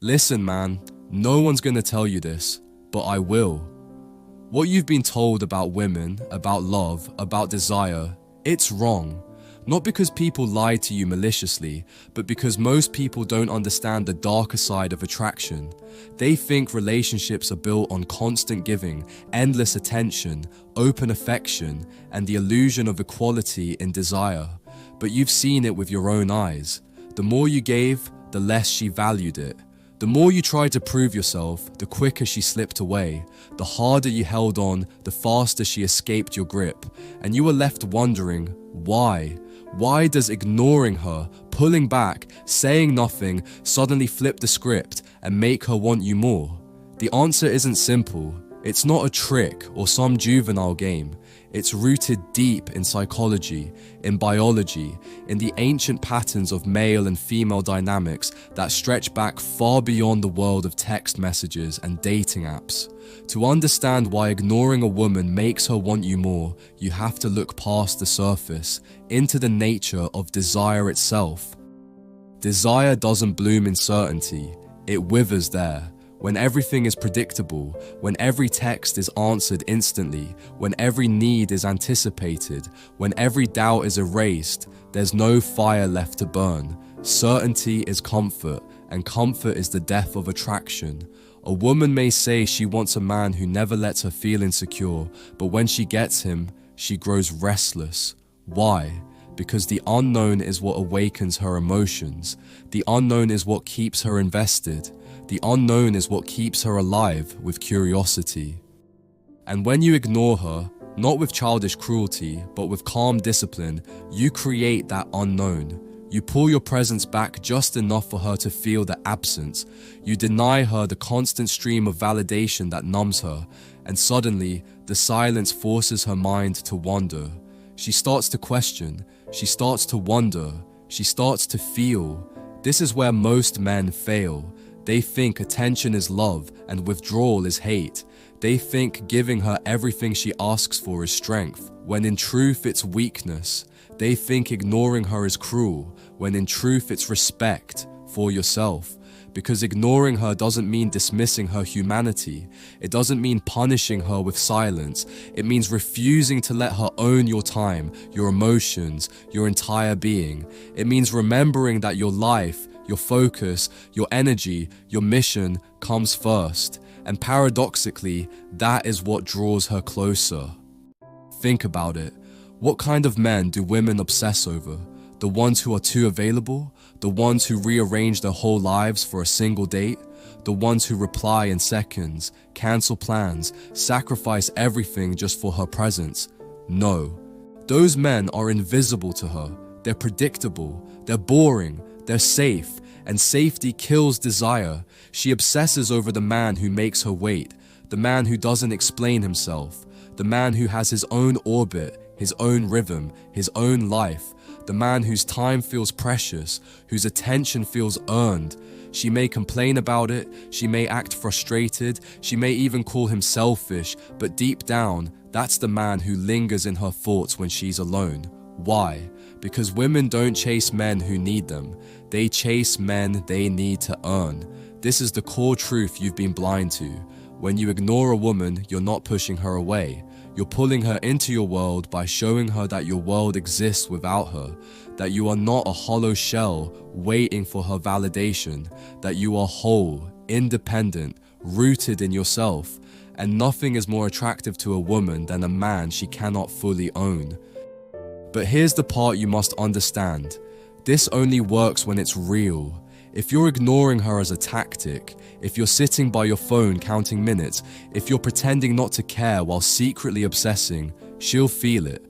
Listen, man, no one's gonna tell you this, but I will. What you've been told about women, about love, about desire, it's wrong. Not because people lie to you maliciously, but because most people don't understand the darker side of attraction. They think relationships are built on constant giving, endless attention, open affection, and the illusion of equality in desire. But you've seen it with your own eyes. The more you gave, the less she valued it. The more you tried to prove yourself, the quicker she slipped away. The harder you held on, the faster she escaped your grip. And you were left wondering, why? Why does ignoring her, pulling back, saying nothing, suddenly flip the script and make her want you more? The answer isn't simple. It's not a trick or some juvenile game. It's rooted deep in psychology, in biology, in the ancient patterns of male and female dynamics that stretch back far beyond the world of text messages and dating apps. To understand why ignoring a woman makes her want you more, you have to look past the surface, into the nature of desire itself. Desire doesn't bloom in certainty, it withers there. When everything is predictable, when every text is answered instantly, when every need is anticipated, when every doubt is erased, there's no fire left to burn. Certainty is comfort, and comfort is the death of attraction. A woman may say she wants a man who never lets her feel insecure, but when she gets him, she grows restless. Why? Because the unknown is what awakens her emotions. The unknown is what keeps her invested. The unknown is what keeps her alive with curiosity. And when you ignore her, not with childish cruelty, but with calm discipline, you create that unknown. You pull your presence back just enough for her to feel the absence. You deny her the constant stream of validation that numbs her, and suddenly, the silence forces her mind to wander. She starts to question, she starts to wonder, she starts to feel. This is where most men fail. They think attention is love and withdrawal is hate. They think giving her everything she asks for is strength, when in truth it's weakness. They think ignoring her is cruel, when in truth it's respect for yourself. Because ignoring her doesn't mean dismissing her humanity. It doesn't mean punishing her with silence. It means refusing to let her own your time, your emotions, your entire being. It means remembering that your life, your focus, your energy, your mission comes first. And paradoxically, that is what draws her closer. Think about it. What kind of men do women obsess over? The ones who are too available? The ones who rearrange their whole lives for a single date? The ones who reply in seconds, cancel plans, sacrifice everything just for her presence? No. Those men are invisible to her. They're predictable. They're boring. They're safe. And safety kills desire. She obsesses over the man who makes her wait. The man who doesn't explain himself. The man who has his own orbit, his own rhythm, his own life. The man whose time feels precious, whose attention feels earned. She may complain about it, she may act frustrated, she may even call him selfish, but deep down, that's the man who lingers in her thoughts when she's alone. Why? Because women don't chase men who need them. They chase men they need to earn. This is the core truth you've been blind to. When you ignore a woman, you're not pushing her away. You're pulling her into your world by showing her that your world exists without her, that you are not a hollow shell waiting for her validation, that you are whole, independent, rooted in yourself, and nothing is more attractive to a woman than a man she cannot fully own. But here's the part you must understand. This only works when it's real. If you're ignoring her as a tactic, if you're sitting by your phone counting minutes, if you're pretending not to care while secretly obsessing, she'll feel it.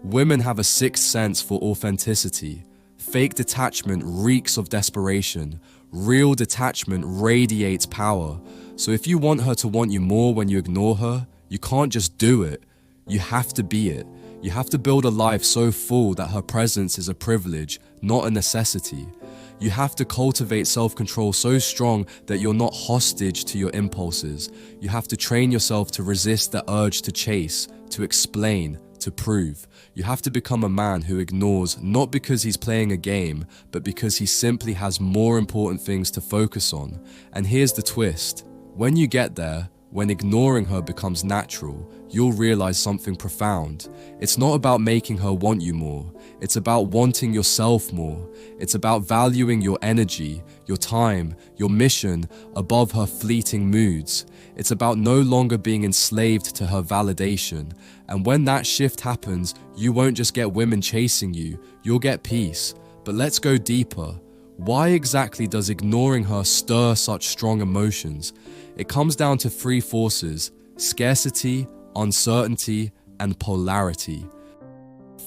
Women have a sixth sense for authenticity. Fake detachment reeks of desperation. Real detachment radiates power. So if you want her to want you more when you ignore her, you can't just do it. You have to be it. You have to build a life so full that her presence is a privilege, not a necessity. You have to cultivate self-control so strong that you're not hostage to your impulses. You have to train yourself to resist the urge to chase, to explain, to prove. You have to become a man who ignores not because he's playing a game, but because he simply has more important things to focus on. And here's the twist. When you get there, when ignoring her becomes natural, you'll realize something profound. It's not about making her want you more. It's about wanting yourself more. It's about valuing your energy, your time, your mission above her fleeting moods. It's about no longer being enslaved to her validation. And when that shift happens, you won't just get women chasing you, you'll get peace. But let's go deeper. Why exactly does ignoring her stir such strong emotions? It comes down to three forces: scarcity, uncertainty, and polarity.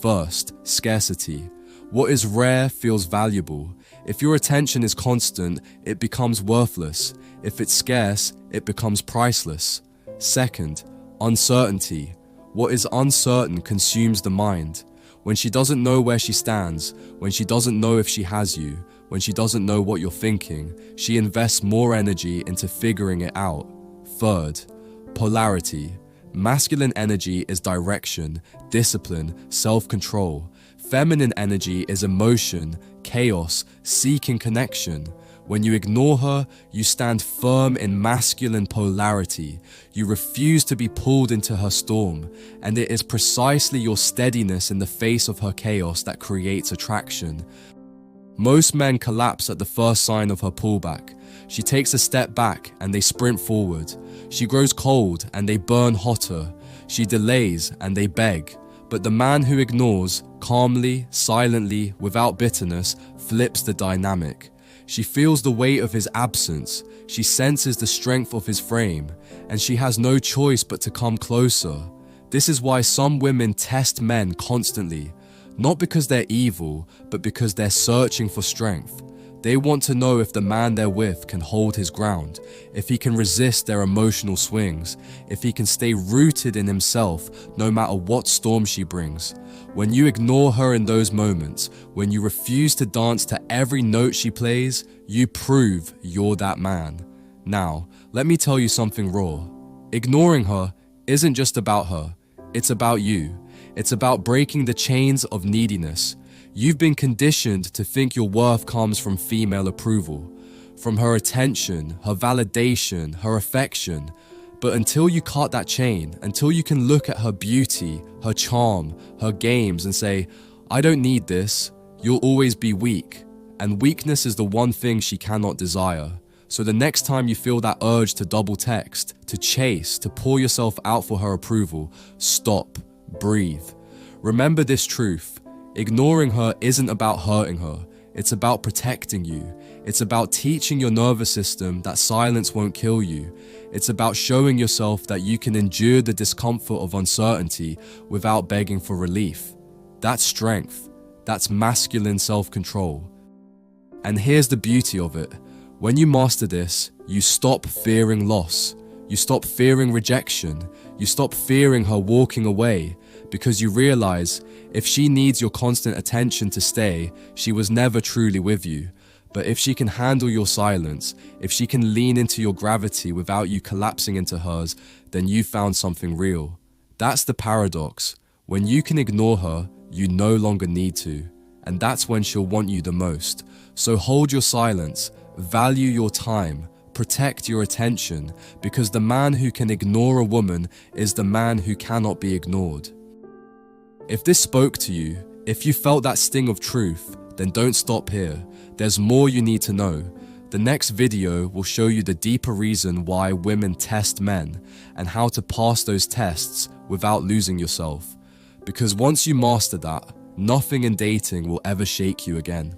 First, scarcity. What is rare feels valuable. If your attention is constant, it becomes worthless. If it's scarce, it becomes priceless. Second, uncertainty. What is uncertain consumes the mind. When she doesn't know where she stands, when she doesn't know if she has you, when she doesn't know what you're thinking, she invests more energy into figuring it out. Third, polarity. Masculine energy is direction, discipline, self-control. Feminine energy is emotion, chaos, seeking connection. When you ignore her, you stand firm in masculine polarity. You refuse to be pulled into her storm, and it is precisely your steadiness in the face of her chaos that creates attraction. Most men collapse at the first sign of her pullback. She takes a step back and they sprint forward. She grows cold and they burn hotter. She delays and they beg. But the man who ignores, calmly, silently, without bitterness, flips the dynamic. She feels the weight of his absence. She senses the strength of his frame, and she has no choice but to come closer. This is why some women test men constantly. Not because they're evil, but because they're searching for strength. They want to know if the man they're with can hold his ground, if he can resist their emotional swings, if he can stay rooted in himself no matter what storm she brings. When you ignore her in those moments, when you refuse to dance to every note she plays, you prove you're that man. Now, let me tell you something raw. Ignoring her isn't just about her, it's about you. It's about breaking the chains of neediness. You've been conditioned to think your worth comes from female approval, from her attention, her validation, her affection. But until you cut that chain, until you can look at her beauty, her charm, her games and say, I don't need this, you'll always be weak. And weakness is the one thing she cannot desire. So the next time you feel that urge to double text, to chase, to pour yourself out for her approval, stop. Breathe. Remember this truth. Ignoring her isn't about hurting her. It's about protecting you. It's about teaching your nervous system that silence won't kill you. It's about showing yourself that you can endure the discomfort of uncertainty without begging for relief. That's strength. That's masculine self-control. And here's the beauty of it. When you master this, you stop fearing loss. You stop fearing rejection. You stop fearing her walking away, because you realize if she needs your constant attention to stay, she was never truly with you. But if she can handle your silence, if she can lean into your gravity without you collapsing into hers, then you found something real. That's the paradox. When you can ignore her, you no longer need to. And that's when she'll want you the most. So hold your silence, value your time, protect your attention, because the man who can ignore a woman is the man who cannot be ignored. If this spoke to you, if you felt that sting of truth, then don't stop here. There's more you need to know. The next video will show you the deeper reason why women test men and how to pass those tests without losing yourself. Because once you master that, nothing in dating will ever shake you again.